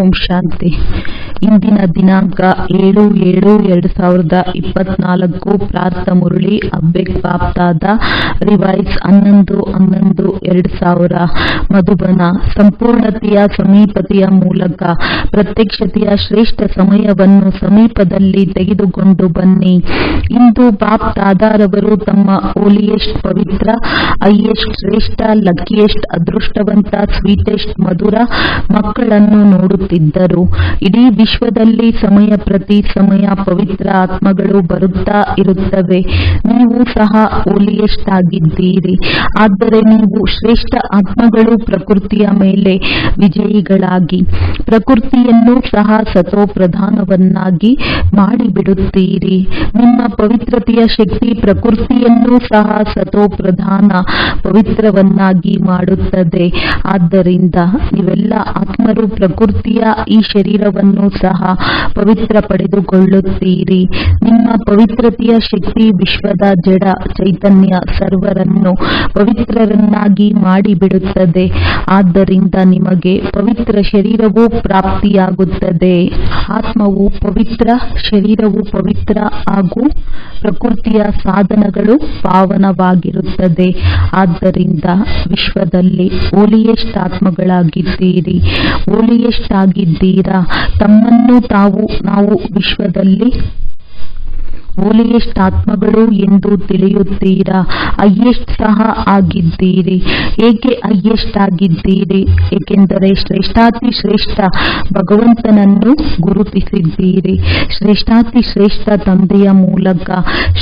ಓಂ ಶಾಂತಿ. ಇಂದಿನ ದಿನಾಂಕ 7/7/2024. ಪ್ರಾರ್ಥ ಮುರಳಿ ಅಬ್ಬೆಕ್ ಬಾಪ್ತಾದ ರಿವೈಸ್ 11/11/2000. ಮಧುಬನ. ಸಂಪೂರ್ಣತೆಯ ಸಮೀಪತೆಯ ಮೂಲಕ ಪ್ರತ್ಯಕ್ಷತೆಯ ಶ್ರೇಷ್ಠ ಸಮಯವನ್ನು ಸಮೀಪದಲ್ಲಿ ತೆಗೆದುಕೊಂಡು ಬನ್ನಿ. ಇಂದು ಬಾಪ್ತಾದರವರು ತಮ್ಮ ಹೋಲಿಯೆಸ್ಟ್ ಪವಿತ್ರ, ಹೈಯೆಸ್ಟ್ ಶ್ರೇಷ್ಠ, ಲಕ್ಕಿಯೆಸ್ಟ್ ಅದೃಷ್ಟವಂತ, ಸ್ವೀಟೆಸ್ಟ್ ಮಧುರ ಮಕ್ಕಳನ್ನು ನೋಡುತ್ತಿದ್ದರು. ಇಡೀ ವಿಶ್ವದಲ್ಲಿ ಸಮಯ ಪ್ರತಿ ಸಮಯ ಪವಿತ್ರ ಆತ್ಮಗಳು ಬರುತ್ತಾ ಇರುತ್ತವೆ. ನೀವು ಸಹ ಹೋಲಿಯೆಸ್ಟ್ ಆಗಿದ್ದೀರಿ. ಆದರೆ ನೀವು ಶ್ರೇಷ್ಠ ಆತ್ಮಗಳು ಪ್ರಕೃತಿಯ ಮೇಲೆ ವಿಜಯಿಗಳಾಗಿ ಪ್ರಕೃತಿಯನ್ನು ಸಹ ಸತೋ ಪ್ರಧಾನವನ್ನಾಗಿ ಮಾಡಿಬಿಡುತ್ತೀರಿ. ನಿಮ್ಮ ಪವಿತ್ರತೆಯ ಶಕ್ತಿ ಪ್ರಕೃತಿಯನ್ನು ಸಹ ಸತೋ ಪ್ರಧಾನ ಪವಿತ್ರವನ್ನಾಗಿ ಮಾಡುತ್ತದೆ. ಆದ್ದರಿಂದ ನೀವೆಲ್ಲ ಆತ್ಮರು ಪ್ರಕೃತಿಯ ಈ ಶರೀರವನ್ನು ಸಹ ಪವಿತ್ರ ಪಡೆದುಕೊಳ್ಳುತ್ತೀರಿ. ನಿಮ್ಮ ಪವಿತ್ರತೆಯ ಶಕ್ತಿ ವಿಶ್ವದ ಜಡ ಚೈತನ್ಯ ಸರ್ವರನ್ನು ಪವಿತ್ರರನ್ನಾಗಿ ಮಾಡಿಬಿಡುತ್ತದೆ. ಆದ್ದರಿಂದ ನಿಮಗೆ ಪವಿತ್ರ ಶರೀರವು ಪ್ರಾಪ್ತಿಯಾಗುತ್ತದೆ. ಆತ್ಮವು ಪವಿತ್ರ, ಶರೀರವು ಪವಿತ್ರ ಹಾಗೂ ಪ್ರಕೃತಿಯ ಸಾಧನಗಳು ಪಾವನವಾಗಿರುತ್ತದೆ. ಆದ್ದರಿಂದ ವಿಶ್ವದಲ್ಲಿ ಹೋಲಿಯೆಸ್ಟ್ ಆತ್ಮಗಳಾಗಿದ್ದೀರಿ. ಹೋಲಿಯೆಸ್ಟ್ ಆಗಿದ್ದೀರಾ. ತಮ್ಮನ್ನು ನಾವು ವಿಶ್ವದಲ್ಲಿ ಹೋಲಿಯೆಸ್ಟ್ ಆತ್ಮಗಳು ಎಂದು ತಿಳಿಯುತ್ತೀರಾ. ಹೈಯೆಸ್ಟ್ ಸಹ ಆಗಿದ್ದೀರಿ. ಏಕೆ ಹೈಯೆಸ್ಟ್ ಆಗಿದ್ದೀರಿ? ಏಕೆಂದರೆ ಶ್ರೇಷ್ಠಾತಿ ಶ್ರೇಷ್ಠ ಭಗವಂತನನ್ನು ಗುರುತಿಸಿದ್ದೀರಿ. ಶ್ರೇಷ್ಠಾತಿ ಶ್ರೇಷ್ಠ ತಂದೆಯ ಮೂಲಕ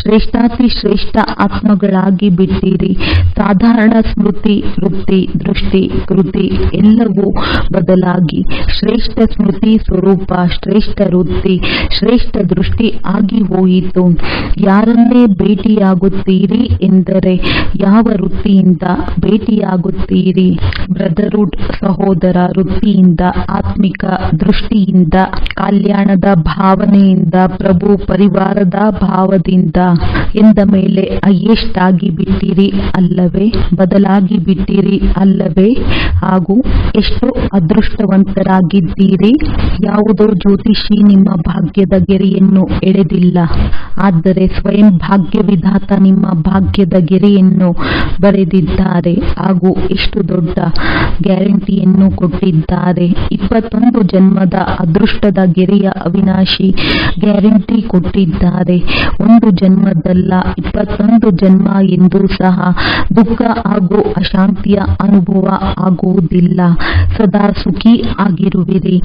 ಶ್ರೇಷ್ಠಾತಿ ಶ್ರೇಷ್ಠ ಆತ್ಮಗಳಾಗಿ ಬಿಟ್ಟಿರಿ. ಸಾಧಾರಣ ಸ್ಮೃತಿ, ವೃತ್ತಿ, ದೃಷ್ಟಿ, ಕೃತಿ ಎಲ್ಲವೂ ಬದಲಾಗಿ ಶ್ರೇಷ್ಠ ಸ್ಮೃತಿ ಸ್ವರೂಪ, ಶ್ರೇಷ್ಠ ವೃತ್ತಿ, ಶ್ರೇಷ್ಠ ದೃಷ್ಟಿ ಆಗಿ ಹೋಯಿತು. ಯಾರನ್ನೇ ಭೇಟಿಯಾಗುತ್ತೀರಿ ಎಂದರೆ ಯಾವ ವೃತ್ತಿಯಿಂದ ಭೇಟಿಯಾಗುತ್ತೀರಿ? ಬ್ರದರ್ಹುಡ್, ಸಹೋದರ ವೃತ್ತಿಯಿಂದ, ಆತ್ಮಿಕ ದೃಷ್ಟಿಯಿಂದ, ಕಲ್ಯಾಣದ ಭಾವನೆಯಿಂದ, ಪ್ರಭು ಪರಿವಾರದ ಭಾವದಿಂದ ಎಂದ ಮೇಲೆ ಹೈಯೆಸ್ಟ್ ಆಗಿ ಬಿಟ್ಟಿರಿ ಅಲ್ಲವೇ? ಬದಲಾಗಿ ಬಿಟ್ಟಿರಿ ಅಲ್ಲವೇ? ಹಾಗೂ ಎಷ್ಟು ಅದೃಷ್ಟವಂತರಾಗಿದ್ದೀರಿ. ಯಾವುದೋ ಜ್ಯೋತಿಷಿ ನಿಮ್ಮ ಭಾಗ್ಯದ ಗೆರೆಯನ್ನು ಎಳೆದಿಲ್ಲ. ಆದರೆ ಸ್ವಯಂ ಭಾಗ್ಯವಿಧಾತ ನಿಮ್ಮ ಭಾಗ್ಯದ ಗೆರೆಯನ್ನು ಬರೆದಿದ್ದಾರೆ ಹಾಗೂ ಎಷ್ಟು ದೊಡ್ಡ ಗ್ಯಾರಂಟಿಯನ್ನು ಕೊಟ್ಟಿದ್ದಾರೆ. 21 ಜನ್ಮದ ಅದೃಷ್ಟದ ಗೆರೆಯ ಅವಿನಾಶಿ ಗ್ಯಾರಂಟಿ ಕೊಟ್ಟಿದ್ದಾರೆ. ಒಂದು ಜನ್ಮದಲ್ಲ, 21 ಜನ್ಮ ಎಂದೂ ಸಹ ದುಃಖ ಹಾಗೂ ಅಶಾಂತಿಯ ಅನುಭವ ಆಗುವುದಿಲ್ಲ. ಸದಾ ಸುಖಿ ಆಗಿರುವಿರಿ.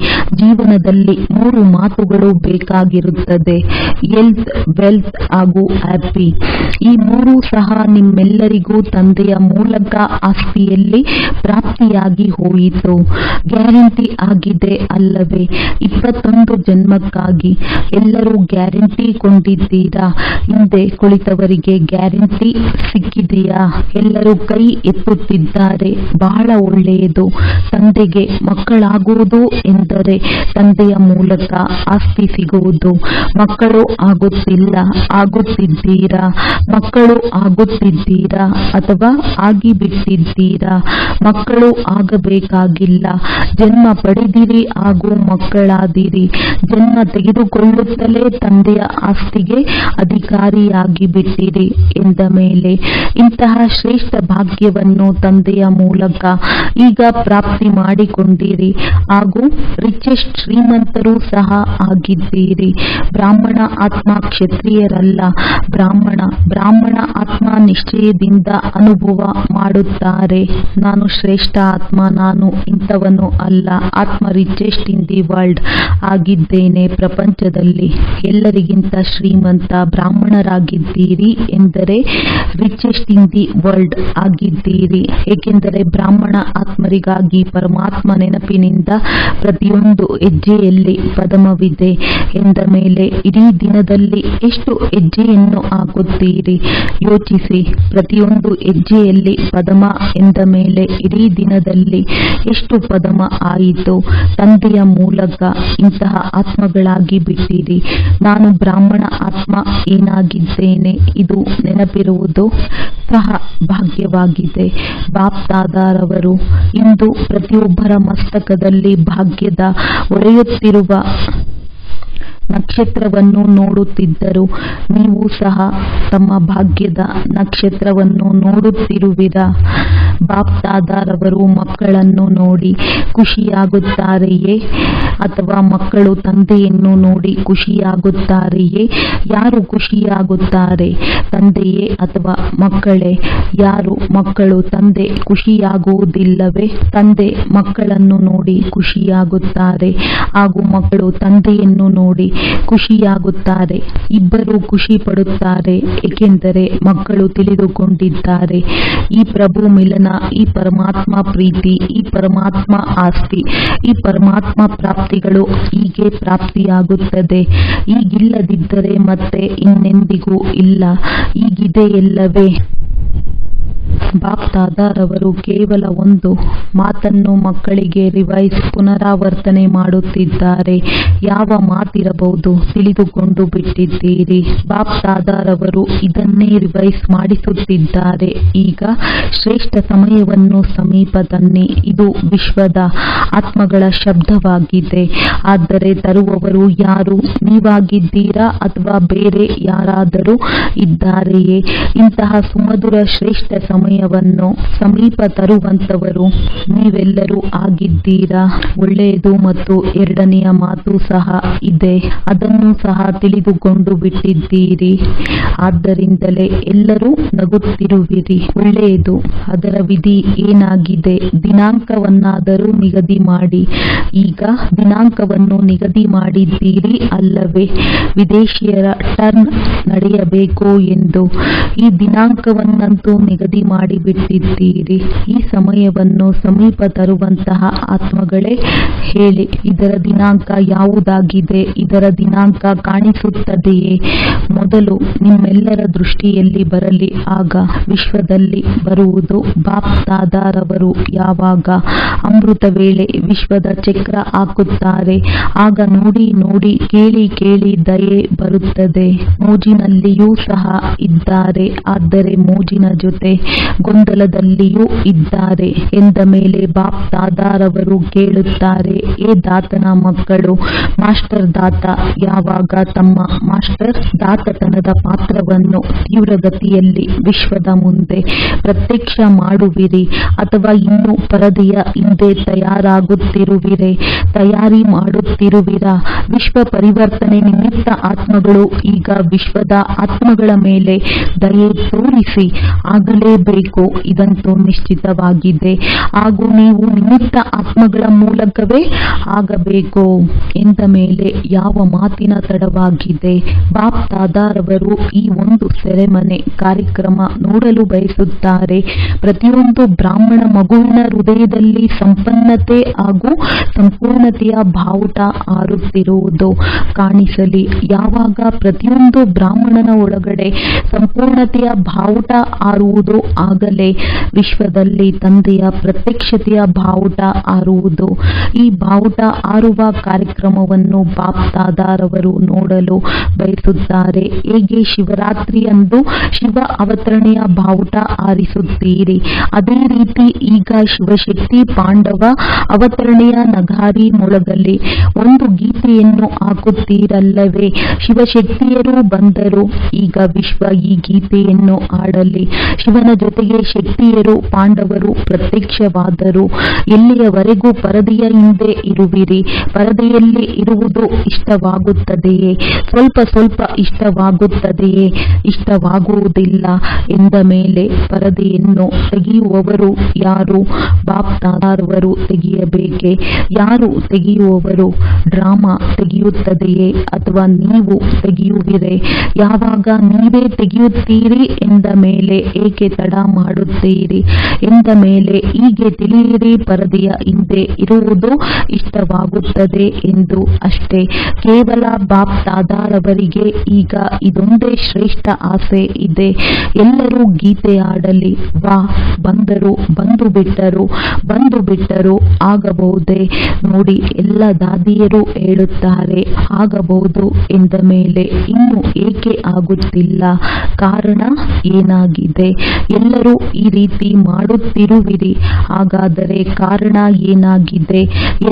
ಜೀವನದಲ್ಲಿ 3 ಮಾತುಗಳು ಬೇಕಾಗಿರುತ್ತದೆ: ಹೆಲ್ತ್, ವೆಲ್ತ್ ಹಾಗೂ ಹ್ಯಾಪಿ. ಈ 3 ಸಹ ನಿಮ್ಮೆಲ್ಲರಿಗೂ ತಂದೆಯ ಮೂಲಕ ಆಸ್ತಿಯಲ್ಲಿ ಪ್ರಾಪ್ತಿಯಾಗಿ ಹೋಯಿತು. ಗ್ಯಾರಂಟಿ ಆಗಿದೆ ಅಲ್ಲವೇ? 21 ಜನ್ಮಕ್ಕಾಗಿ ಎಲ್ಲರೂ ಗ್ಯಾರಂಟಿ ಕೊಂಡಿದ್ದೀರಾ. ಹಿಂದೆ ಕುಳಿತವರಿಗೆ ಗ್ಯಾರಂಟಿ ಸಿಕ್ಕಿದೆಯಾ? ಎಲ್ಲರೂ ಕೈ ಎತ್ತುತ್ತಿದ್ದಾರೆ. ಬಹಳ ಒಳ್ಳೆಯದು. ತಂದೆಗೆ ಮಕ್ಕಳಾಗುವುದು ಎಂದರೆ ತಂದೆಯ ಮೂಲಕ ಆಸ್ತಿ ಸಿಗುವುದು. ಮಕ್ಕಳು ಆಗುತ್ತಿಲ್ಲ, ಆಗುತ್ತಿದ್ದೀರಾ? ಮಕ್ಕಳು ಆಗುತ್ತಿದ್ದೀರಾ ಅಥವಾ ಆಗಿಬಿಟ್ಟಿದ್ದೀರಾ? ಮಕ್ಕಳು ಆಗಬೇಕಾಗಿಲ್ಲ. ಜನ್ಮ ಪಡೆದಿರಿ ಹಾಗೂ ಮಕ್ಕಳಾದಿರಿ. ಜನ್ಮ ತೆಗೆದುಕೊಳ್ಳುತ್ತಲೇ ತಂದೆಯ ಆಸ್ತಿಗೆ ಅಧಿಕಾರಿಯಾಗಿ ಬಿಟ್ಟಿರಿ ಎಂದ ಮೇಲೆ ಇಂತಹ ಶ್ರೇಷ್ಠ ಭಾಗ್ಯವನ್ನು ತಂದೆಯ ಮೂಲಕ ಈಗ ಪ್ರಾಪ್ತಿ ಮಾಡಿಕೊಂಡಿರಿ ಹಾಗೂ ರಿಚೆಸ್ಟ್ ಶ್ರೀಮಂತರು ಸಹ ಆಗಿದ್ದೀರಿ. ಬ್ರಾಹ್ಮಣ ಆತ್ಮ ಕ್ಷತ್ರಿಯರಲ್ಲ. ಬ್ರಾಹ್ಮಣ ಆತ್ಮ ನಿಶ್ಚಯದಿಂದ ಅನುಭವ ಮಾಡುತ್ತಾರೆ. ನಾನು ಶ್ರೇಷ್ಠ ಆತ್ಮ, ನಾನು ಇಂಥವನು ಅಲ್ಲ. ಆತ್ಮ ರಿಚೆಸ್ಟ್ ಇನ್ ದಿ ವರ್ಲ್ಡ್ ಆಗಿದ್ದೇನೆ. ಪ್ರಪಂಚದಲ್ಲಿ ಎಲ್ಲರಿಗಿಂತ ಶ್ರೀಮಂತ ಬ್ರಾಹ್ಮಣರಾಗಿದ್ದೀರಿ ಎಂದರೆ ರಿಚೆಸ್ಟ್ ಇನ್ ದಿ ವರ್ಲ್ಡ್ ಆಗಿದ್ದೀರಿ. ಏಕೆಂದರೆ ಬ್ರಾಹ್ಮಣ ಆತ್ಮರಿಗಾಗಿ ಪರಮಾತ್ಮ ನೆನಪಿನಿಂದ ಪ್ರತಿಯೊಂದು ಹೆಜ್ಜೆಯಲ್ಲಿ ಪದಮವಿದೆ ಎಂದ ಮೇಲೆ ಇಡೀ ದಿನದಲ್ಲಿ ಎಷ್ಟು ಹೆಜ್ಜೆಯನ್ನು ಹಾಕುತ್ತೀರಿ? ಯೋಚಿಸಿ. ಪ್ರತಿಯೊಂದು ಹೆಜ್ಜೆಯಲ್ಲಿ ಪದಮ ಎಂದ ಮೇಲೆ ಇಡೀ ದಿನದಲ್ಲಿ ಎಷ್ಟು ಪದಮ ಆಯಿತು? ತಂದೆಯ ಮೂಲಕ ಇಂತಹ ಆತ್ಮಗಳಾಗಿ ಬಿಟ್ಟಿರಿ. ನಾನು ಬ್ರಾಹ್ಮಣ ಆತ್ಮ ಏನಾಗಿದ್ದೇನೆ, ಇದು ನೆನಪಿರುವುದು ಸಹ ಭಾಗ್ಯವಾಗಿದೆ. ಬಾಪ್ ದಾದಾರವರು ಇಂದು ಪ್ರತಿಯೊಬ್ಬರ ಮಸ್ತಕದಲ್ಲಿ ಭಾಗ್ಯದ ಹೊಳೆಯುತ್ತಿರುವ ನಕ್ಷತ್ರವನ್ನು ನೋಡುತ್ತಿದ್ದರು. ನೀವು ಸಹ ತಮ್ಮ ಭಾಗ್ಯದ ನಕ್ಷತ್ರವನ್ನು ನೋಡುತ್ತಿರುವಿರಾ? ಬಾಪ್ ದಾದಾರವರು ಮಕ್ಕಳನ್ನು ನೋಡಿ ಖುಷಿಯಾಗುತ್ತಾರೆಯೇ, ಅಥವಾ ಮಕ್ಕಳು ತಂದೆಯನ್ನು ನೋಡಿ ಖುಷಿಯಾಗುತ್ತಾರೆಯೇ? ಯಾರು ಖುಷಿಯಾಗುತ್ತಾರೆ, ತಂದೆಯೇ ಅಥವಾ ಮಕ್ಕಳೇ? ಯಾರು ಮಕ್ಕಳು ತಂದೆ ಖುಷಿಯಾಗುವುದಿಲ್ಲವೇ? ತಂದೆ ಮಕ್ಕಳನ್ನು ನೋಡಿ ಖುಷಿಯಾಗುತ್ತಾರೆ ಹಾಗೂ ಮಕ್ಕಳು ತಂದೆಯನ್ನು ನೋಡಿ ಖುಷಿಯಾಗುತ್ತಾರೆ. ಇಬ್ಬರು ಖುಷಿ ಪಡುತ್ತಾರೆ, ಏಕೆಂದರೆ ಮಕ್ಕಳು ತಿಳಿದುಕೊಂಡಿದ್ದಾರೆ ಈ ಪ್ರಭು ಮಿಲನ, ಈ ಪರಮಾತ್ಮ ಪ್ರೀತಿ, ಈ ಪರಮಾತ್ಮ ಆಸ್ತಿ, ಈ ಪರಮಾತ್ಮ ಪ್ರಾಪ್ತಿಗಳು ಹೀಗೆ ಪ್ರಾಪ್ತಿಯಾಗುತ್ತದೆ. ಈಗಿಲ್ಲದಿದ್ದರೆ ಮತ್ತೆ ಇನ್ನೆಂದಿಗೂ ಇಲ್ಲ, ಈಗಿದೆಯಲ್ಲವೇ? ಬಾಪ್ ದಾದಾರವರು ಕೇವಲ ಒಂದು ಮಾತನ್ನು ಮಕ್ಕಳಿಗೆ ಪುನರಾವರ್ತನೆ ಮಾಡುತ್ತಿದ್ದಾರೆ. ಯಾವ ಮಾತಿರಬಹುದು? ತಿಳಿದುಕೊಂಡು ಬಿಟ್ಟಿದ್ದೀರಿ. ಬಾಪ್ ದಾದಾರವರು ಇದನ್ನೇ ರಿವೈಸ್ ಮಾಡಿಸುತ್ತಿದ್ದಾರೆ. ಈಗ ಶ್ರೇಷ್ಠ ಸಮಯವನ್ನು ಸಮೀಪ ತನ್ನಿ. ಇದು ವಿಶ್ವದ ಆತ್ಮಗಳ ಶಬ್ದವಾಗಿದೆ. ಆದರೆ ತರುವವರು ಯಾರು? ನೀವಾಗಿದ್ದೀರಾ ಅಥವಾ ಬೇರೆ ಯಾರಾದರೂ ಇದ್ದಾರೆಯೇ? ಇಂತಹ ಸುಮಧುರ ಶ್ರೇಷ್ಠ ಸಮಯವನ್ನು ಸಮೀಪ ತರುವಂತವರು ನೀವೆಲ್ಲರೂ ಆಗಿದ್ದೀರಾ? ಒಳ್ಳೆಯದು. ಮತ್ತು ಎರಡನೆಯ ಮಾತು ಸಹ ಇದೆ, ಅದನ್ನು ಸಹ ತಿಳಿದುಕೊಂಡು ಬಿಟ್ಟಿದ್ದೀರಿ. ಆದ್ದರಿಂದಲೇ ಎಲ್ಲರೂ ನಗುತ್ತಿರುವಿರಿ. ಒಳ್ಳೆಯದು. ಅದರ ವಿಧಿ ಏನಾಗಿದೆ? ದಿನಾಂಕವನ್ನಾದರೂ ನಿಗದಿ ಮಾಡಿ. ಈಗ ದಿನಾಂಕವನ್ನು ನಿಗದಿ ಮಾಡಿದ್ದೀರಿ ಅಲ್ಲವೇ? ವಿದೇಶಿಯರ ಟರ್ನ್ ನಡೆಯಬೇಕು ಎಂದು ಈ ದಿನಾಂಕವನ್ನಂತೂ ನಿಗದಿ ಮಾಡಿಬಿಟ್ಟಿದ್ದೀರಿ. ಈ ಸಮಯವನ್ನು ಸಮೀಪ ತರುವಂತಹ ಆತ್ಮಗಳೇ ಹೇಳಿ, ಇದರ ದಿನಾಂಕ ಯಾವುದಾಗಿದೆ? ಇದರ ದಿನಾಂಕ ಕಾಣಿಸುತ್ತದೆಯೇ? ಮೊದಲು ನಿಮ್ಮೆಲ್ಲರ ದೃಷ್ಟಿಯಲ್ಲಿ ಬರಲಿ, ಆಗ ವಿಶ್ವದಲ್ಲಿ ಬರುವುದು. ಬಾಪ್ ದಾದಾರವರು ಯಾವಾಗ ಅಮೃತ ವೇಳೆ ವಿಶ್ವದ ಚಕ್ರ ಹಾಕುತ್ತಾರೆ, ಆಗ ನೋಡಿ ನೋಡಿ ಕೇಳಿ ಕೇಳಿ ದಯೆ ಬರುತ್ತದೆ. ಮೋಜಿನಲ್ಲಿಯೂ ಸಹ ಇದ್ದಾರೆ, ಆದರೆ ಮೋಜಿನ ಜೊತೆ ಗೊಂದಲದಲ್ಲಿಯೂ ಇದ್ದಾರೆ ಎಂದ ಮೇಲೆ ಬಾಪ್ ದಾದಾರವರು ಕೇಳುತ್ತಾರೆ, ಏ ದಾತನ ಮಕ್ಕಳು, ಮಾಸ್ಟರ್ ದಾತ ಯಾವಾಗ ತಮ್ಮ ಮಾಸ್ಟರ್ ದಾತತನದ ಪಾತ್ರವನ್ನು ತೀವ್ರಗತಿಯಲ್ಲಿ ವಿಶ್ವದ ಮುಂದೆ ಪ್ರತ್ಯಕ್ಷ ಮಾಡುವಿರಿ, ಅಥವಾ ಇನ್ನೂ ಪರದೆಯ ಹಿಂದೆ ತಯಾರಾಗುತ್ತಿರುವಿರೆ, ತಯಾರಿ ಮಾಡುತ್ತಿರುವಿರಾ? ವಿಶ್ವ ಪರಿವರ್ತನೆ ನಿಮಿತ್ತ ಆತ್ಮಗಳು ಈಗ ವಿಶ್ವದ ಆತ್ಮಗಳ ಮೇಲೆ ದಯೆ ತೋರಿಸಿ ಆಗಲೇಬೇಕು. ಇದಂತೂ ನಿಶ್ಚಿತವಾಗಿದೆ. ಹಾಗೂ ನೀವು ನಿಮಿತ್ತ ಆತ್ಮಗಳ ಮೂಲಕವೇ ಆಗಬೇಕು ಎಂದ ಮೇಲೆ ಯಾವ ಮಾತಿನ ತಡವಾಗಿದೆ? ಬಾಪ್ ದಾದಾರವರು ಈ ಒಂದು ಸೆರೆಮನೆ ಕಾರ್ಯಕ್ರಮ ನೋಡಲು ಬಯಸುತ್ತಾರೆ. ಪ್ರತಿಯೊಂದು ಬ್ರಾಹ್ಮಣ ಮಗುವಿನ ಹೃದಯದಲ್ಲಿ ಸಂಪನ್ನತೆ ಹಾಗೂ ಸಂಪೂರ್ಣತೆಯ ಬಾವುಟ ಹಾರುತ್ತಿರುವುದು ಕಾಣಿಸಲಿ. ಯಾವಾಗ ಪ್ರತಿಯೊಂದು ಬ್ರಾಹ್ಮಣನ ಒಳಗಡೆ ಸಂಪೂರ್ಣತೆಯ ಬಾವುಟ ಹಾರುವುದು, ಆಗಲೇ ವಿಶ್ವದಲ್ಲಿ ತಂದೆಯ ಪ್ರತ್ಯಕ್ಷತೆಯ ಬಾವುಟ ಹಾರುವುದು. ಈ ಬಾವುಟ ಹಾರುವ ಕಾರ್ಯಕ್ರಮವನ್ನು ಬಾಪ್ ದಾದಾರವರು ನೋಡಲು ಬಯಸುತ್ತಾರೆ. ಹೇಗೆ ಶಿವರಾತ್ರಿಯಂದು ಶಿವ ಅವತರಣೆಯ ಬಾವುಟ ಹಾರಿಸುತ್ತೀರಿ, ಅದೇ ರೀತಿ ಈಗ ಶಿವಶಕ್ತಿ ಪಾಂಡವ ಅವತರಣೆಯ ನಗಾರಿ ಮೊಳಗಲ್ಲಿ ಒಂದು ಗೀತೆಯನ್ನು ಹಾಕುತ್ತೀರಲ್ಲವೇ? ಶಿವಶಕ್ತಿಯರು ಬಂದರು, ಈಗ ವಿಶ್ವ ಈ ಗೀತೆಯನ್ನು ಹಾಡಲಿ. ಶಿವನ ಜೊತೆಗೆ ಶಕ್ತಿಯರು ಪಾಂಡವರು ಪ್ರತ್ಯಕ್ಷವಾದರು. ಎಲ್ಲಿಯವರೆಗೂ ಪರದೆಯ ಹಿಂದೆ ಇರುವಿರಿ? ಪರದೆಯಲ್ಲಿ ಇರುವುದು ಇಷ್ಟವಾಗುತ್ತದೆಯೇ? ಸ್ವಲ್ಪ ಸ್ವಲ್ಪ ಇಷ್ಟವಾಗುತ್ತದೆಯೇ? ಇಷ್ಟವಾಗುವುದಿಲ್ಲ ಎಂದ ಮೇಲೆ ಪರದೆಯನ್ನು ತೆಗೆಯುವವರು ಯಾರು? ಬಾಪ್ ದಾದಾರವರು ತೆಗೆಯಬೇಕೆ? ಯಾರು ತೆಗೆಯುವವರು? ಡ್ರಾಮಾ ತೆಗೆಯುತ್ತದೆಯೇ ಅಥವಾ ನೀವು ತೆಗೆಯುವಿರೆ? ಯಾವಾಗ ನೀವೇ ತೆಗೆಯುತ್ತೀರಿ ಎಂದ ಮೇಲೆ ಏಕೆ ತಡ ಮಾಡುತ್ತೀರಿ ಎಂದ ಮೇಲೆ ಹೀಗೆ ತಿಳಿಯಿರಿ, ಪರದೆಯ ಹಿಂದೆ ಇರುವುದು ಇಷ್ಟವಾಗುತ್ತದೆ ಎಂದು ಅಷ್ಟೇ. ಕೇವಲ ಬಾಪ್ ದಾದಾರವರಿಗೆ ಈಗ ಇದೊಂದೇ ಶ್ರೇಷ್ಠ ಆಸೆ ಇದೆ, ಎಲ್ಲರೂ ಗೀತೆ ಆಡಲಿ. ವಾ, ಬಂದು ಬಿಟ್ಟರು ಆಗಬಹುದೇ? ನೋಡಿ, ಎಲ್ಲ ದಾದಿಯರು ಹೇಳುತ್ತಾರೆ ಆಗಬಹುದು ಎಂದ ಮೇಲೆ ಇನ್ನು ಏಕೆ ಆಗುತ್ತಿಲ್ಲ? ಕಾರಣ ಏನಾಗಿದೆ? ಎಲ್ಲರೂ ಈ ರೀತಿ ಮಾಡುತ್ತಿರುವಿರಿ, ಹಾಗಾದರೆ ಕಾರಣ ಏನಾಗಿದೆ?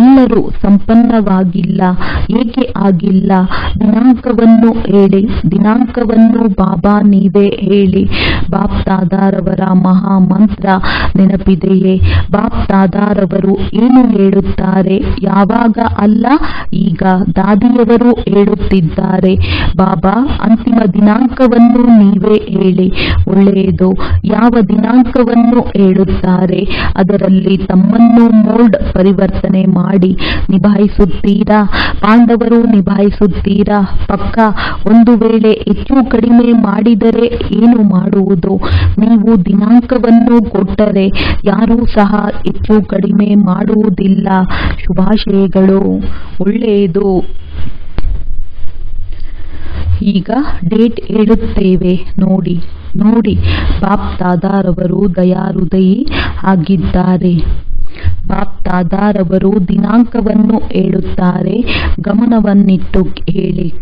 ಎಲ್ಲರೂ ಸಂಪನ್ನವಾಗಿಲ್ಲ, ಏಕೆ ಆಗಿಲ್ಲ? ದಿನಾಂಕವನ್ನು ಹೇಳಿ, ದಿನಾಂಕವನ್ನು ಬಾಬಾ ನೀವೇ ಹೇಳಿ. ಬಾಪ್ ದಾದಾರವರ ಮಹಾ ಮಂತ್ರ ನೆನಪಿದೆಯೇ? ಬಾಪ್ ದಾದಾರವರು ಏನು ಹೇಳುತ್ತಾರೆ? ಯಾವಾಗ ಅಲ್ಲ, ಈಗ ದಾದಿಯವರು ಹೇಳುತ್ತಿದ್ದಾರೆ, ಬಾಬಾ ಅಂತಿಮ ದಿನಾಂಕವನ್ನು ನೀವೇ ಹೇಳಿ. ಒಳ್ಳೆಯದು. ಯಾವ ದಿನಾಂಕವನ್ನು ಹೇಳುತ್ತಾರೆ? ಅದರಲ್ಲಿ ತಮ್ಮನ್ನು ಮೋಲ್ಡ್ ಪರಿವರ್ತನೆ ಮಾಡಿ ನಿಭಾಯಿಸುತ್ತೀರಾ? ಪಾಂಡವರು ನಿಭಾಯಿಸುತ್ತೀರಾ? ಪಕ್ಕ. ಒಂದು ವೇಳೆ ಹೆಚ್ಚು ಕಡಿಮೆ ಮಾಡಿದರೆ ಏನು ಮಾಡುವುದು? ನೀವು ದಿನಾಂಕವನ್ನು ಕೊಟ್ಟರೆ ಯಾರೂ ಸಹ ಹೆಚ್ಚು ಕಡಿಮೆ ಮಾಡುವುದಿಲ್ಲ. ಶುಭಾಶಯಗಳು. ಒಳ್ಳೆಯದು. ಈಗ ಡೇಟ್ ಹೇಳುತ್ತೇವೆ ನೋಡಿ. ಬಾಪ್ ದಾದಾರವರು ದಯಾಹೃದಯಿ ಆಗಿದ್ದಾರೆ. ಬಾಪ್ ದಾದಾರವರು ದಿನಾಂಕವನ್ನು ಹೇಳುತ್ತಾರೆ, ಗಮನವನ್ನಿಟ್ಟು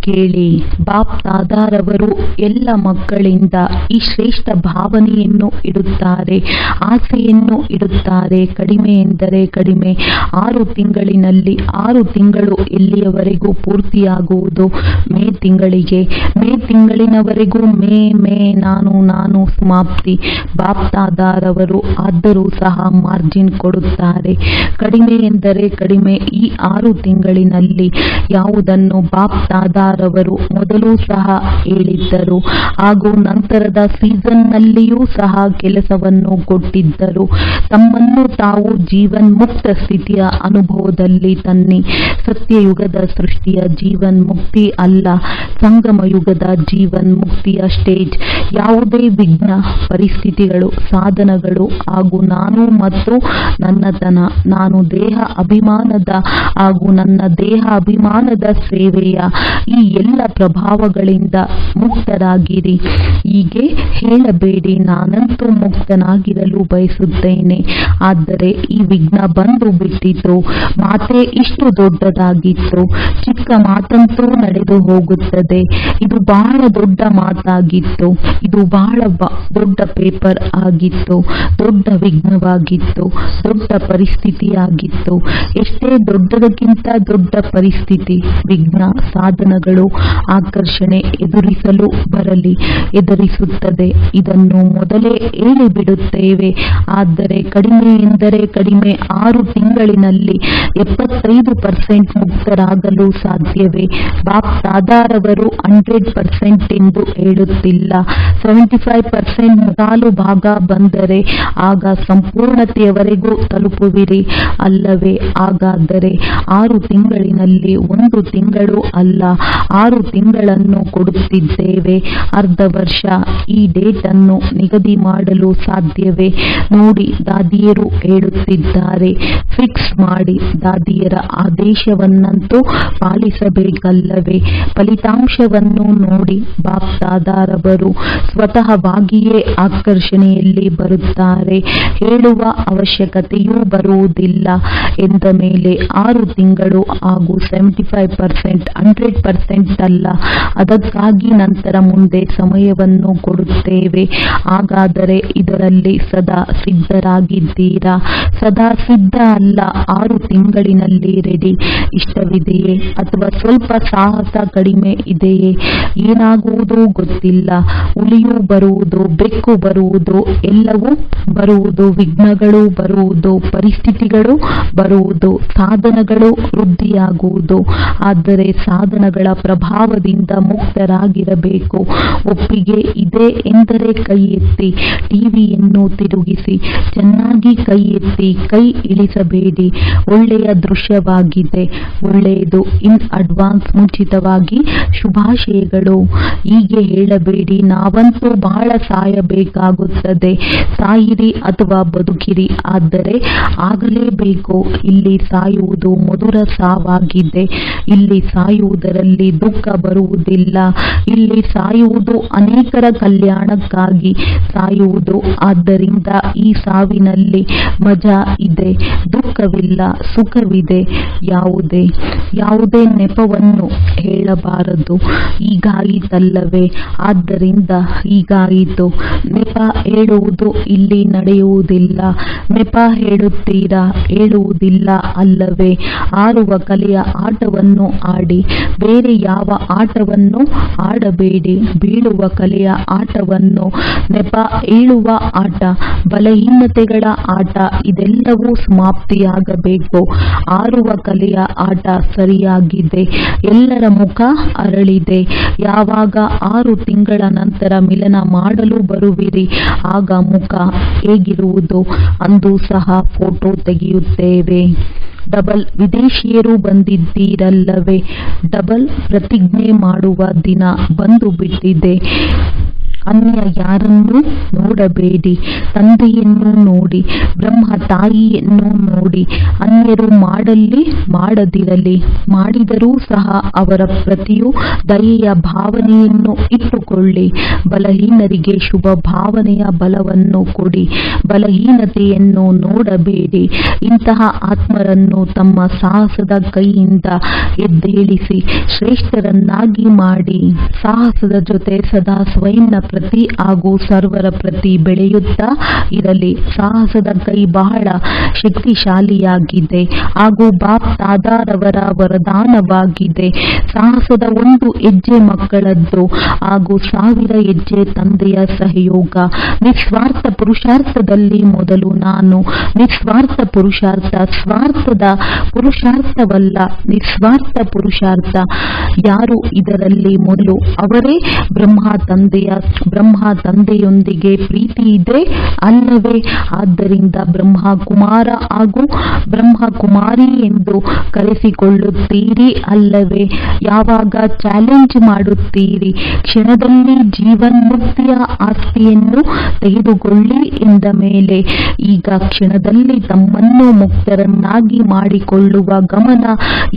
ಕೇಳಿ. ಬಾಪ್ ದಾದಾರವರು ಎಲ್ಲ ಮಕ್ಕಳಿಂದ ಈ ಶ್ರೇಷ್ಠ ಭಾವನೆಯನ್ನು ಇಡುತ್ತಾರೆ, ಆಸೆಯನ್ನು ಇಡುತ್ತಾರೆ. ಕಡಿಮೆ ಎಂದರೆ ಕಡಿಮೆ. 6 ತಿಂಗಳಿನಲ್ಲಿ 6 ತಿಂಗಳು ಎಲ್ಲಿಯವರೆಗೂ ಪೂರ್ತಿಯಾಗುವುದು? ಮೇ ತಿಂಗಳಿನವರೆಗೂ ಮೇ ನಾನು ಸಮಾಪ್ತಿ. ಬಾಪ್ ದಾದಾರವರು ಆದರೂ ಸಹ ಮಾರ್ಜಿನ್ ಕೊಡುತ್ತಾರೆ. ಕಡಿಮೆ ಎಂದರೆ ಕಡಿಮೆ. ಈ 6 ತಿಂಗಳಿನಲ್ಲಿ ಯಾವುದನ್ನು ಬಾಪ್ ದಾದಾರವರು ಮೊದಲು ಸಹ ಹೇಳಿದ್ದರು ಹಾಗೂ ನಂತರದ ಸೀಸನ್ನಲ್ಲಿಯೂ ಸಹ ಕೆಲಸವನ್ನು ಕೊಟ್ಟಿದ್ದರು. ತಮ್ಮನ್ನು ತಾವು ಜೀವನ್ ಮುಕ್ತ ಸ್ಥಿತಿಯ ಅನುಭವದಲ್ಲಿ ತನ್ನಿ. ಸತ್ಯಯುಗದ ಸೃಷ್ಟಿಯ ಜೀವನ್ ಮುಕ್ತಿ ಅಲ್ಲ, ಸಂಗಮ ಯುಗದ ಜೀವನ್ ಮುಕ್ತಿಯ ಸ್ಟೇಜ್. ಯಾವುದೇ ವಿಘ್ನ, ಪರಿಸ್ಥಿತಿಗಳು, ಸಾಧನಗಳು ಹಾಗೂ ನಾನು ಮತ್ತು ನನ್ನತನ, ನಾನು ದೇಹ ಅಭಿಮಾನದ ಹಾಗೂ ನನ್ನ ದೇಹ ಅಭಿಮಾನದ ಸೇವೆಯ ಈ ಎಲ್ಲ ಪ್ರಭಾವಗಳಿಂದ ಮುಕ್ತರಾಗಿರಿ. ಹೀಗೆ ಹೇಳಬೇಡಿ, ನಾನಂತೂ ಮುಕ್ತನಾಗಿರಲು ಬಯಸುತ್ತೇನೆ, ಆದರೆ ಈ ವಿಘ್ನ ಬಂದು ಬಿಟ್ಟಿತು. ಮಾತೇ ಇಷ್ಟು ದೊಡ್ಡದಾಗಿತ್ತು, ಚಿಕ್ಕ ಮಾತಂತೂ ನಡೆದು ಹೋಗುತ್ತದೆ. ಇದು ಬಹಳ ದೊಡ್ಡ ಮಾತಾಗಿತ್ತು, ಇದು ಬಹಳ ದೊಡ್ಡ ಪೇಪರ್ ಆಗಿತ್ತು, ದೊಡ್ಡ ವಿಘ್ನವಾಗಿತ್ತು, ದೊಡ್ಡ ಪರಿಸ್ಥಿತಿಯಾಗಿತ್ತು. ಎಷ್ಟೇ ದೊಡ್ಡದಕ್ಕಿಂತ ದೊಡ್ಡ ಪರಿಸ್ಥಿತಿ, ವಿಘ್ನ, ಸಾಧನಗಳು, ಆಕರ್ಷಣೆ ಎದುರಿಸಲು ಬರಲಿ, ಎದುರಿಸುತ್ತದೆ. ಇದನ್ನು ಮೊದಲೇ ಹೇಳಿಬಿಡುತ್ತೇವೆ. ಆದರೆ ಕಡಿಮೆ ಎಂದರೆ ಕಡಿಮೆ. 6 ತಿಂಗಳಿನಲ್ಲಿ 75% ಮುಕ್ತರಾಗಲು ಸಾಧ್ಯವೇ? ಬಾಪ್ ದಾದಾರವರು 100% ಎಂದು ಹೇಳುತ್ತಿಲ್ಲ. 75% ಕಾಲು ಭಾಗ ಬಂದರೆ ಆಗ ಸಂಪೂರ್ಣತೆಯವರೆಗೂ ತಲುಪುವಿರಿ ಅಲ್ಲವೇ? ಹಾಗಾದರೆ 6 ತಿಂಗಳಿನಲ್ಲಿ 1 ತಿಂಗಳು ಅಲ್ಲ, 6 ತಿಂಗಳನ್ನು ಕೊಡುತ್ತಿದ್ದೇವೆ. ಅರ್ಧ ವರ್ಷ. ಈ ಡೇಟ್ ಅನ್ನು ನಿಗದಿ ಮಾಡಲು ಸಾಧ್ಯವೇ? ನೋಡಿ, ದಾದಿಯರು ಹೇಳುತ್ತಿದ್ದಾರೆ, ಫಿಕ್ಸ್ ಮಾಡಿ. ದಾದಿಯರ ಆದೇಶವನ್ನಂತೂ ಪಾಲಿಸಬೇಕಲ್ಲವೇ? ಫಲಿತಾಂಶವನ್ನು ನೋಡಿ. ಬಾಪ್ ದಾದಾರವರು ಸ್ವತಃವಾಗಿಯೇ ಆಕರ್ಷಣೆಯಲ್ಲಿ ಬರುತ್ತಾರೆ, ಹೇಳುವ ಅವಶ್ಯಕತೆಯೂ ಬರುವುದಿಲ್ಲ. ಎಂದ ಮೇಲೆ 6 ತಿಂಗಳು ಹಾಗೂ 75% 100% ಅಲ್ಲ. ಅದಕ್ಕಾಗಿ ನಂತರ ಮುಂದೆ ಸಮಯವನ್ನು ಕೊಡುತ್ತೇವೆ. ಹಾಗಾದರೆ ಇದರಲ್ಲಿ ಸದಾ ಸಿದ್ಧರಾಗಿದ್ದೀರಾ? ಸದಾ ಸಿದ್ಧ ಅಲ್ಲ, 6 ತಿಂಗಳಿನಲ್ಲಿ ರೆಡಿ. ಇಷ್ಟವಿದೆಯೇ? ಅಥವಾ ಸ್ವಲ್ಪ ಸಾಹಸ ಕಡಿಮೆ ಇದೆಯೇ? ಏನಾಗುವುದೋ ಗೊತ್ತಿಲ್ಲ. ಹುಲಿಯೂ ಬರುವುದು, ಬೆಕ್ಕು ಬರುವುದು, ಎಲ್ಲವೂ ಬರುವುದು, ವಿಘ್ನಗಳು ಬರುವುದು, ಪರಿಸ್ಥಿತಿ ಪರಿಸ್ಥಿತಿಗಳು ಬರುವುದು, ಸಾಧನಗಳು ವೃದ್ಧಿಯಾಗುವುದು. ಆದರೆ ಸಾಧನಗಳ ಪ್ರಭಾವದಿಂದ ಮುಕ್ತರಾಗಿರಬೇಕು. ಒಪ್ಪಿಗೆ ಇದೆ ಎಂದರೆ ಕೈ ಎತ್ತಿ, ಟಿವಿಯನ್ನು ತಿರುಗಿಸಿ, ಚೆನ್ನಾಗಿ ಕೈ ಎತ್ತಿ, ಕೈ ಇಳಿಸಬೇಡಿ. ಒಳ್ಳೆಯ ದೃಶ್ಯವಾಗಿದೆ, ಒಳ್ಳೆಯದು, ಇನ್ ಅಡ್ವಾನ್ಸ್ ಮುಂಚಿತವಾಗಿ ಶುಭಾಶಯಗಳು. ಹೀಗೆ ಹೇಳಬೇಡಿ, ನಾವಂತೂ ಬಹಳ ಸಾಯಬೇಕಾಗುತ್ತದೆ, ಸಾಯಿರಿ ಅಥವಾ ಬದುಕಿರಿ, ಆದರೆ ಆಗಲೇಬೇಕು. ಇಲ್ಲಿ ಸಾಯುವುದು ಮಧುರ ಸಾವಾಗಿದೆ. ಇಲ್ಲಿ ಸಾಯುವುದರಲ್ಲಿ ದುಃಖ ಬರುವುದಿಲ್ಲ. ಇಲ್ಲಿ ಸಾಯುವುದು ಅನೇಕರ ಕಲ್ಯಾಣಕ್ಕಾಗಿ ಸಾಯುವುದು. ಆದ್ದರಿಂದ ಈ ಸಾವಿನಲ್ಲಿ ಮಜಾ ಇದೆ, ದುಃಖವಿಲ್ಲ, ಸುಖವಿದೆ. ಯಾವುದೇ ನೆಪವನ್ನು ಹೇಳಬಾರದು. ಹೀಗಾಯಿತಲ್ಲವೇ, ಆದ್ದರಿಂದ ಹೀಗಾಯಿತು. ನೆಪ ಹೇಳುವುದು ಇಲ್ಲಿ ನಡೆಯುವುದಿಲ್ಲ. ನೆಪ ಹೇಳುತ್ತೀರಾ, ಹೇಳುವುದಿಲ್ಲ ಅಲ್ಲವೇ? ಆಡುವ ಕಲೆಯ ಆಟವನ್ನು ಆಡಿ, ಬೇರೆ ಯಾವ ಆಟವನ್ನು ಆಡಬೇಡಿ. ಬೀಳುವ ಕಲೆಯ ಆಟವನ್ನು, ನೆಪ ಹೇಳುವ ಆಟ, ಬಲಹೀನತೆಗಳ ಆಟ, ಇದೆಲ್ಲವೂ ಸಮಾಪ್ತಿಯಾಗಬೇಕು. ಆಡುವ ಕಲೆಯ ಆಟ ಸರಿಯಾಗಿದೆ. ಎಲ್ಲರ ಮುಖ ಅರಳಿದೆ. ಯಾವಾಗ 6 ತಿಂಗಳ ನಂತರ ಮಿಲನ ಮಾಡಲು ಬರುವಿರಿ, ಆಗ ಮುಖ ಹೇಗಿರುವುದು ಅಂದು ಸಹ ಫೋಟೋ ತೆಗೆಯುತ್ತೇವೆ. ಡಬಲ್ ವಿದೇಶಿಯರು ಬಂದಿದ್ದೀರಲ್ಲವೇ? ಡಬಲ್ ಪ್ರತಿಜ್ಞೆ ಮಾಡುವ ದಿನ ಬಂದು ಬಿಟ್ಟಿದೆ. ಅನ್ಯ ಯಾರನ್ನೂ ನೋಡಬೇಡಿ, ತಂದೆಯನ್ನು ನೋಡಿ, ಬ್ರಹ್ಮ ತಾಯಿಯನ್ನು ನೋಡಿ. ಅನ್ಯರು ಮಾಡಲಿ ಮಾಡದಿರಲಿ, ಮಾಡಿದರೂ ಸಹ ಅವರ ಪ್ರತಿಯೂ ದಯೆಯ ಭಾವನೆಯನ್ನು ಇಟ್ಟುಕೊಳ್ಳಿ. ಬಲಹೀನರಿಗೆ ಶುಭ ಭಾವನೆಯ ಬಲವನ್ನು ಕೊಡಿ, ಬಲಹೀನತೆಯನ್ನು ನೋಡಬೇಡಿ. ಇಂತಹ ಆತ್ಮರನ್ನು ತಮ್ಮ ಸಾಹಸದ ಕೈಯಿಂದ ಎದ್ದೇಳಿಸಿ ಶ್ರೇಷ್ಠರನ್ನಾಗಿ ಮಾಡಿ. ಸಾಹಸದ ಜೊತೆ ಸದಾ ಸ್ವಯಂನ ಪ್ರತಿ ಹಾಗೂ ಸರ್ವರ ಪ್ರತಿ ಬೆಳೆಯುತ್ತಾ ಇರಲಿ. ಸಾಹಸದ ಕೈ ಬಹಳ ಶಕ್ತಿಶಾಲಿಯಾಗಿದೆ ಹಾಗೂ ಬಾಪ್ ದಾದಾರವರ ವರದಾನವಾಗಿದೆ. ಸಾಹಸದ 1 ಹೆಜ್ಜೆ ಮಕ್ಕಳದ್ದು ಹಾಗೂ 1000 ಹೆಜ್ಜೆ ತಂದೆಯ ಸಹಯೋಗ. ನಿಸ್ವಾರ್ಥ ಪುರುಷಾರ್ಥದಲ್ಲಿ ಮೊದಲು ನಾನು. ನಿಸ್ವಾರ್ಥ ಪುರುಷಾರ್ಥ, ಸ್ವಾರ್ಥದ ಪುರುಷಾರ್ಥವಲ್ಲ, ನಿಸ್ವಾರ್ಥ ಪುರುಷಾರ್ಥ. ಯಾರು ಇದರಲ್ಲಿ ಮೊದಲು, ಅವರೇ ಬ್ರಹ್ಮ ತಂದೆಯೊಂದಿಗೆ ಪ್ರೀತಿ ಇದೆ ಅಲ್ಲವೇ? ಆದ್ದರಿಂದ ಬ್ರಹ್ಮ ಕುಮಾರ ಹಾಗೂ ಬ್ರಹ್ಮ ಕುಮಾರಿ ಎಂದು ಕರೆಸಿಕೊಳ್ಳುತ್ತೀರಿ ಅಲ್ಲವೇ? ಯಾವಾಗ ಚಾಲೆಂಜ್ ಮಾಡುತ್ತೀರಿ, ಕ್ಷಣದಲ್ಲಿ ಜೀವನ್ ಮುಕ್ತಿಯ ಆಸ್ತಿಯನ್ನು ತೆಗೆದುಕೊಳ್ಳಿ ಎಂದ ಮೇಲೆ, ಈಗ ಕ್ಷಣದಲ್ಲಿ ತಮ್ಮನ್ನು ಮುಕ್ತರನ್ನಾಗಿ ಮಾಡಿಕೊಳ್ಳುವ ಗಮನ.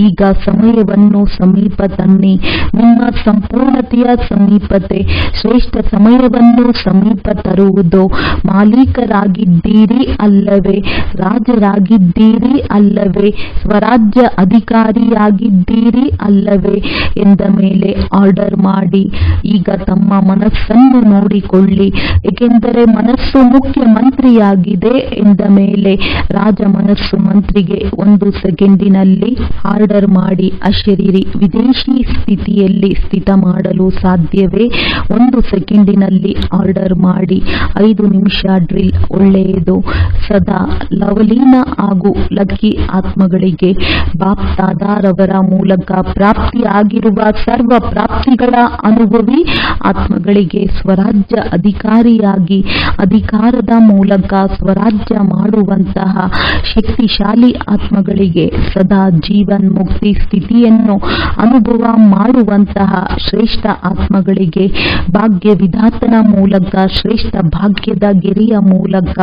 ಈಗ ಸಮಯವನ್ನು ಸಮೀಪ ತನ್ನಿ. ನಿಮ್ಮ ಸಂಪೂರ್ಣತೆಯ ಸಮೀಪತೆ ಶ್ರೇಷ್ಠ ಸಮಯವನ್ನು ಸಮೀಪ ತರುವುದು. ಮಾಲೀಕರಾಗಿದ್ದೀರಿ ಅಲ್ಲವೇ? ರಾಜರಾಗಿದ್ದೀರಿ ಅಲ್ಲವೇ? ಸ್ವರಾಜ್ಯ ಅಧಿಕಾರಿಯಾಗಿದ್ದೀರಿ ಅಲ್ಲವೇ ಎಂದ ಮೇಲೆ ಆರ್ಡರ್ ಮಾಡಿ. ಈಗ ತಮ್ಮ ಮನಸ್ಸನ್ನು ನೋಡಿಕೊಳ್ಳಿ, ಏಕೆಂದರೆ ಮನಸ್ಸು ಮುಖ್ಯಮಂತ್ರಿಯಾಗಿದೆ ಎಂದ ಮೇಲೆ ರಾಜ ಮನಸ್ಸು ಮಂತ್ರಿಗೆ 1 ಸೆಕೆಂಡಿನಲ್ಲಿ ಆರ್ಡರ್ ಮಾಡಿ ಅಶರೀರಿ ವಿದೇಶಿ ಸ್ಥಿತಿಯಲ್ಲಿ ಸ್ಥಿತ ಮಾಡಲು ಸಾಧ್ಯವೇ? 1 ಸೆಕೆಂಡಿನಲ್ಲಿ ಆರ್ಡರ್ ಮಾಡಿ. 5 ನಿಮಿಷ ಡ್ರಿಲ್. ಒಳ್ಳೆಯದು. ಸದಾ ಲವಲೀನ ಹಾಗೂ ಲಕ್ಕಿ ಆತ್ಮಗಳಿಗೆ ಬಾಪ್ ದಾದಾರವರ ಮೂಲಕ ಪ್ರಾಪ್ತಿಯಾಗಿರುವ ಸರ್ವ ಪ್ರಾಪ್ತಿಗಳ ಅನುಭವಿ ಆತ್ಮಗಳಿಗೆ ಸ್ವರಾಜ್ಯ ಅಧಿಕಾರಿಯಾಗಿ ಅಧಿಕಾರದ ಮೂಲಕ ಸ್ವರಾಜ್ಯ ಮಾಡುವಂತಹ ಶಕ್ತಿಶಾಲಿ ಆತ್ಮಗಳಿಗೆ ಸದಾ ಜೀವನ್ ಮುಕ್ತಿ ಸ್ಥಿತಿಯನ್ನು ಅನುಭವ ಮಾಡುವಂತಹ ಶ್ರೇಷ್ಠ ಆತ್ಮಗಳಿಗೆ ಭಾಗ್ಯ ವಿಧಾತನ ಮೂಲಕ ಶ್ರೇಷ್ಠ ಭಾಗ್ಯದ ಗೆರೆಯ ಮೂಲಕ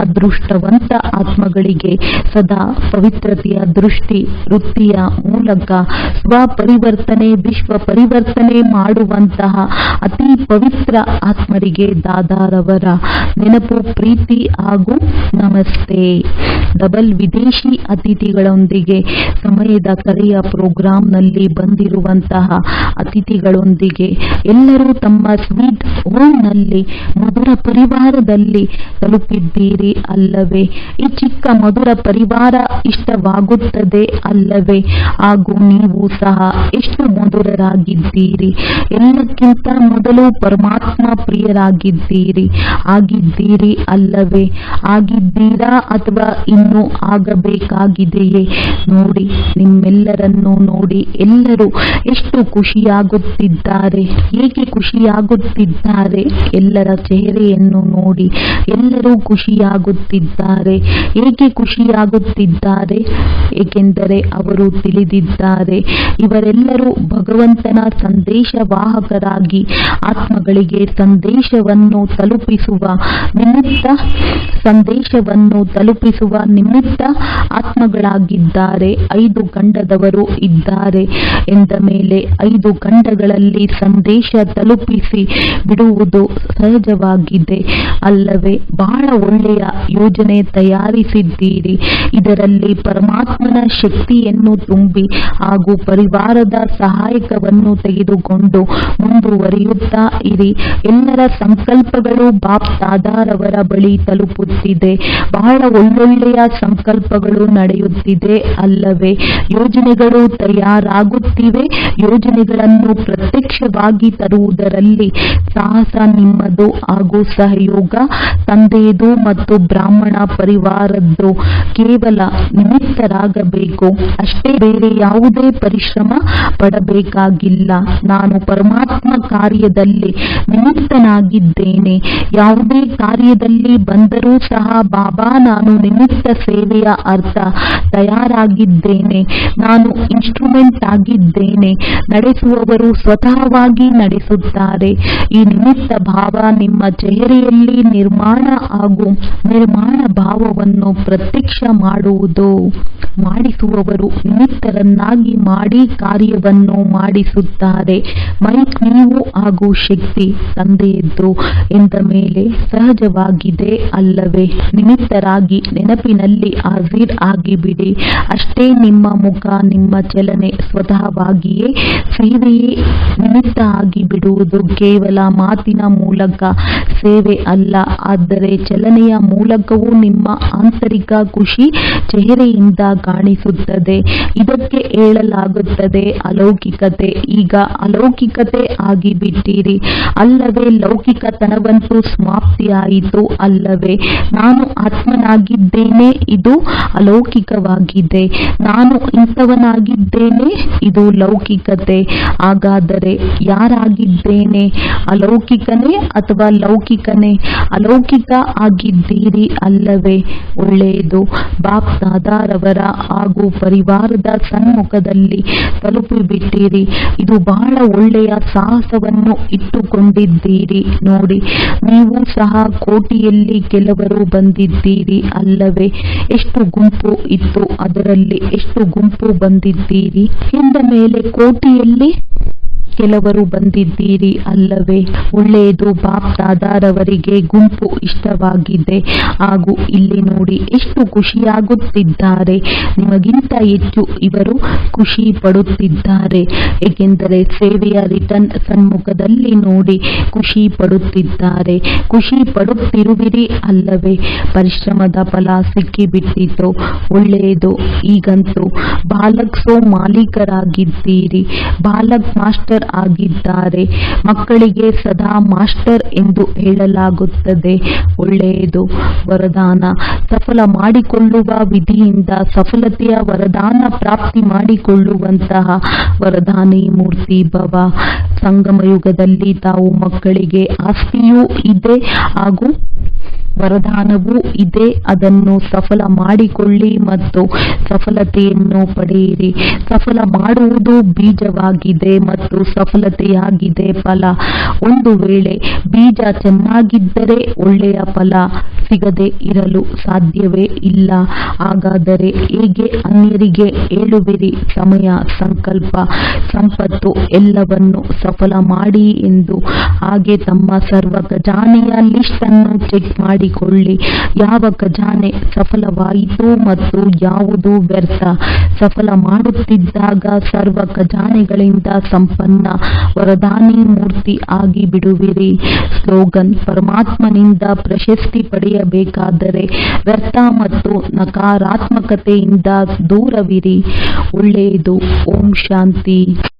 ಅದೃಷ್ಟವಂತ ಆತ್ಮಗಳಿಗೆ ಸದಾ ಪವಿತ್ರತೆಯ ದೃಷ್ಟಿ ವೃತ್ತಿಯ ಮೂಲಕ ಸ್ವಪರಿವರ್ತನೆ ವಿಶ್ವ ಪರಿವರ್ತನೆ ಮಾಡುವಂತಹ ಅತಿ ಪವಿತ್ರ ಆತ್ಮರಿಗೆ ದಾದಾರವರ ನೆನಪು, ಪ್ರೀತಿ ಹಾಗೂ ನಮಸ್ತೆ. ಡಬಲ್ ವಿದೇಶಿ ಅತಿಥಿಗಳೊಂದಿಗೆ ಸಮಯದ ಕರೆಯ ಪ್ರೋಗ್ರಾಂನಲ್ಲಿ ಬಂದಿರುವಂತಹ ಅತಿಥಿಗಳೊಂದಿಗೆ ಎಲ್ಲರೂ ತಮ್ಮ ಸ್ವೀಟ್ ಓಂನಲ್ಲಿ ಮಧುರ ಪರಿವಾರದಲ್ಲಿ ತಲುಪಿದ್ದೀರಿ ಅಲ್ಲವೇ? ಈ ಚಿಕ್ಕ ಮಧುರ ಪರಿವಾರ ಇಷ್ಟವಾಗುತ್ತದೆ ಅಲ್ಲವೇ? ಹಾಗೂ ನೀವು ಸಹ ಎಷ್ಟು ಮಧುರರಾಗಿದ್ದೀರಿ. ಎಲ್ಲಕ್ಕಿಂತ ಮೊದಲು ಪರಮಾತ್ಮ ಪ್ರಿಯರಾಗಿದ್ದೀರಿ. ಆಗಿದ್ದೀರಿ ಅಲ್ಲವೇ? ಆಗಿದ್ದೀರಾ ಅಥವಾ ಇನ್ನೂ ಆಗಬೇಕಾಗಿದೆಯೇ? ನೋಡಿ, ನಿಮ್ಮೆಲ್ಲರನ್ನೂ ನೋಡಿ ಎಲ್ಲರೂ ಎಷ್ಟು ಖುಷಿಯಾಗುತ್ತಿದ್ದಾರೆ. ಏಕೆ ಖುಷಿಯಾಗುತ್ತಿದ್ದಾರೆ? ಎಲ್ಲರ ಚೆಹರೆಯನ್ನು ನೋಡಿ ಎಲ್ಲರೂ ಖುಷಿಯಾಗುತ್ತಿದ್ದಾರೆ. ಏಕೆ ಖುಷಿಯಾಗುತ್ತಿದ್ದಾರೆ? ಏಕೆಂದರೆ ಅವರು ತಿಳಿದಿದ್ದಾರೆ ಇವರೆಲ್ಲರೂ ಭಗವಂತನ ಸಂದೇಶವಾಹಕರಾಗಿ ಆತ್ಮಗಳಿಗೆ ಸಂದೇಶವನ್ನು ತಲುಪಿಸುವ ನಿಮಿತ್ತ ಆತ್ಮಗಳಾಗಿದ್ದಾರೆ. 5 ಖಂಡದವರು ಇದ್ದಾರೆ ಎಂದ ಮೇಲೆ 5 ಖಂಡಗಳಲ್ಲಿ ಸಂದೇಶ ತಲುಪಿಸಿ ಬಿಡುವುದು ಸಹಜವಾಗಿದೆ ಅಲ್ಲವೇ? ಬಹಳ ಒಳ್ಳೆಯ ಯೋಜನೆ ತಯಾರಿಸಿದ್ದೀರಿ. ಇದರಲ್ಲಿ ಪರಮಾತ್ಮನ ಶಕ್ತಿಯನ್ನು ತುಂಬಿ ಹಾಗೂ ಪರಿವಾರದ ಸಹಾಯಕವನ್ನು ತೆಗೆದುಕೊಂಡು ಮುಂದುವರಿಯುತ್ತಾ ಇರಿ. ಎಲ್ಲರ ಸಂಕಲ್ಪಗಳು ಬಾಪ್ ದಾದಾರವರ ಬಳಿ ತಲುಪುತ್ತಿದೆ. ಬಹಳ ಒಳ್ಳೊಳ್ಳೆಯ ಸಂಕಲ್ಪಗಳು ನಡೆಯುತ್ತಿದೆ ಅಲ್ಲವೇ? ಯೋಜನೆಗಳು ತಯಾರಾಗುತ್ತಿವೆ. ಯೋಜನೆಗಳನ್ನು ಪ್ರತ್ಯಕ್ಷವಾಗಿ ತರುವುದರಲ್ಲಿ ಸಾಹಸ ನಿಮ್ಮದು ಹಾಗೂ ಸಹಯೋಗ ತಂದೆಯದು ಮತ್ತು ಬ್ರಾಹ್ಮಣ ಪರಿವಾರದ್ದು. ಕೇವಲ ನಿಮಿತ್ತರಾಗಬೇಕು ಅಷ್ಟೇ, ಬೇರೆ ಯಾವುದೇ ಪರಿಶ್ರಮ ಪಡಬೇಕಾಗಿಲ್ಲ. ನಾನು ಪರಮಾತ್ಮ ಕಾರ್ಯದಲ್ಲಿ ನಿಮಿತ್ತನಾಗಿದ್ದೇನೆ. ಯಾವುದೇ ಕಾರ್ಯದಲ್ಲಿ ಬಂದರೂ ಸಹ ಬಾಬಾ ನಾನು ನಿಮಿತ್ತ ಸೇವೆಯ ಅರ್ಥ ತಯಾರಾಗಿದ್ದೇನೆ. ನಾನು ಇನ್ಸ್ಟ್ರೂಮೆಂಟ್ ಆಗಿದ್ದೇನೆ. ನಡೆಸುವವರು ಸ್ವತಃವಾಗಿ ನಡೆಸುತ್ತಾರೆ. ಈ ನಿಮಿತ್ತ ಭಾವ ನಿಮ್ಮ ಚೆಹರೆಯಲ್ಲಿ ನಿರ್ಮಾಣ ಹಾಗೂ ನಿರ್ಮಾಣ ಭಾವವನ್ನು ಪ್ರತ್ಯಕ್ಷ ಮಾಡಿಸುವವರು ನಿಮಿತ್ತರನ್ನಾಗಿ ಮಾಡಿ ಕಾರ್ಯವನ್ನು ಮಾಡಿಸುತ್ತಾರೆ. ಮೈಕ್ ನೀವು ಹಾಗೂ ಶಕ್ತಿ ತಂದೆಯದ್ದು ಎಂದ ಮೇಲೆ ಸಹಜವಾಗಿದೆ ಅಲ್ಲವೇ? ನಿಮಿತ್ತರಾಗಿ ನೆನಪಿನಲ್ಲಿ ಹಾಜರ್ ಆಗಿಬಿಡಿ ಅಷ್ಟೇ. ನಿಮ್ಮ ಮುಖ ನಿಮ್ಮ ಚಲನೆ ಸ್ವತಃವಾಗಿಯೇ ಸೇವೆಯೇ ನಿಮಿತ್ತ ಆಗಿಬಿಡುವುದು. ಕೇವಲ ಮಾತಿನ ಮೂಲಕ ಸೇವೆ ಅಲ್ಲ, ಆದರೆ ಚಲನೆಯ ಮೂಲಕವೂ ನಿಮ್ಮ ಆಂತರಿಕ ಖುಷಿ ಚೆಹರೆಯಿಂದ ಕಾಣಿಸುತ್ತದೆ. ಇದಕ್ಕೆ ಹೇಳಲಾಗುತ್ತದೆ ಅಲೌಕಿಕತೆ. ಈಗ ಅಲೌಕಿಕತೆ ಆಗಿಬಿಟ್ಟಿರಿ ಅಲ್ಲವೇ? ಲೌಕಿಕತನವಂತೂ ಸಮಾಪ್ತಿಯಾಯಿತು ಅಲ್ಲವೇ? ನಾನು ಆತ್ಮನಾಗಿದ್ದೇನೆ, ಇದು ಅಲೌಕಿಕವಾಗಿದೆ. ನಾನು ಇಂಥವನಾಗಿದ್ದೇನೆ, ಇದು ಲೌಕಿಕತೆ. ಹಾಗಾದರೆ ಯಾರಾಗಿದ್ದೇನೆ? ಅಲೌಕಿಕನೇ ಅಥವಾ ಲೌಕಿಕನೇ? ಅಲೌಕಿಕ ಆಗಿದ್ದೀರಿ ಅಲ್ಲವೇ? ಒಳ್ಳೆಯದು. ಬಾಪ್ ದಾದಾರವರ ಹಾಗೂ ಪರಿವಾರದ ಸನ್ಮುಖದಲ್ಲಿ ತಲುಪಿಬಿಟ್ಟಿರಿ. ಇದು ಬಹಳ ಒಳ್ಳೆಯ ಸಾಹಸವನ್ನು ಇಟ್ಟುಕೊಂಡಿದ್ದೀರಿ. ನೋಡಿ, ನೀವು ಸಹ ಕೋಟಿಯಲ್ಲಿ ಕೆಲವರು ಬಂದಿದ್ದೀರಿ ಅಲ್ಲವೇ? ಎಷ್ಟು ಗುಂಪು ಇತ್ತು, ಅದರಲ್ಲಿ ಎಷ್ಟು ಗುಂಪು ಬಂದಿದ್ದೀರಿ ಎಂದ ಮೇಲೆ ಕೋಟಿಯಲ್ಲಿ ಕೆಲವರು ಬಂದಿದ್ದೀರಿ ಅಲ್ಲವೇ? ಒಳ್ಳೆಯದು. ಬಾಪ್ ದಾದಾರವರಿಗೆ ಗುಂಪು ಇಷ್ಟವಾಗಿದೆ ಹಾಗೂ ಇಲ್ಲಿ ನೋಡಿ ಎಷ್ಟು ಖುಷಿಯಾಗುತ್ತಿದ್ದಾರೆ. ನಿಮಗಿಂತ ಹೆಚ್ಚು ಇವರು ಖುಷಿ ಪಡುತ್ತಿದ್ದಾರೆ. ಏಕೆಂದರೆ ಸೇವೆಯ ರಿಟರ್ನ್ ಸನ್ಮುಖದಲ್ಲಿ ನೋಡಿ ಖುಷಿ ಪಡುತ್ತಿದ್ದಾರೆ. ಖುಷಿ ಪಡುತ್ತಿರುವಿರಿ ಅಲ್ಲವೇ? ಪರಿಶ್ರಮದ ಫಲ ಸಿಕ್ಕಿಬಿಟ್ಟಿತು. ಒಳ್ಳೆಯದು. ಈಗಂತೂ ಬಾಲಕ್ಸೋ ಮಾಲೀಕರಾಗಿದ್ದೀರಿ. ಬಾಲಕ್ ಮಾಸ್ಟರ್ ಆಗಿದ್ದಾರೆ. ಮಕ್ಕಳಿಗೆ ಸದಾ ಮಾಸ್ಟರ್ ಎಂದು ಹೇಳಲಾಗುತ್ತದೆ. ಒಳ್ಳೆಯದು. ವರದಾನ ಸಫಲ ಮಾಡಿಕೊಳ್ಳುವ ವಿಧಿಯಿಂದ ಸಫಲತೆಯ ವರದಾನ ಪ್ರಾಪ್ತಿ ಮಾಡಿಕೊಳ್ಳುವಂತಹ ವರದಾನಿ ಮೂರ್ತಿ ಭವ. ಸಂಗಮಯುಗದಲ್ಲಿ ತಾವು ಮಕ್ಕಳಿಗೆ ಆಸ್ತಿಯೂ ಇದೆ ಹಾಗೂ ವರದಾನವೂ ಇದೆ. ಅದನ್ನು ಸಫಲ ಮಾಡಿಕೊಳ್ಳಿ ಮತ್ತು ಸಫಲತೆಯನ್ನು ಪಡೆಯಿರಿ. ಸಫಲ ಮಾಡುವುದು ಬೀಜವಾಗಿದೆ ಮತ್ತು ಸಫಲತೆಯಾಗಿದೆ ಫಲ. ಒಂದು ವೇಳೆ ಬೀಜ ಚೆನ್ನಾಗಿದ್ದರೆ ಒಳ್ಳೆಯ ಫಲ ಸಿಗದೆ ಇರಲು ಸಾಧ್ಯವೇ ಇಲ್ಲ. ಹಾಗಾದರೆ ಹೇಗೆ ಅನ್ಯರಿಗೆ ಹೇಳುವಿರಿ? ಸಮಯ, ಸಂಕಲ್ಪ, ಸಂಪತ್ತು ಎಲ್ಲವನ್ನು ಸಫಲ ಮಾಡಿ ಎಂದು. ಹಾಗೆ ತಮ್ಮ ಸರ್ವ ಖಜಾನೆಯ ಲಿಸ್ಟ್ ಅನ್ನು ಚೆಕ್ ಮಾಡಿಕೊಳ್ಳಿ. ಯಾವ ಖಜಾನೆ ಸಫಲವಾಯಿತು ಮತ್ತು ಯಾವುದು ವ್ಯರ್ಥ. ಸಫಲ ಮಾಡುತ್ತಿದ್ದಾಗ ಸರ್ವ ಖಜಾನೆಗಳಿಂದ ಸಂಪನ್ನ ವರದಾನಿ ಮೂರ್ತಿ ಆಗಿ ಬಿಡುವಿರಿ. ಸ್ಲೋಗನ್: ಪರಮಾತ್ಮನಿಂದ ಪ್ರಶಸ್ತಿ ಪಡೆಯಬೇಕಾದರೆ ವ್ಯರ್ಥ ಮತ್ತು ನಕಾರಾತ್ಮಕತೆಯಿಂದ ದೂರವಿರಿ. ಒಳ್ಳೆಯದು. ಓಂ ಶಾಂತಿ.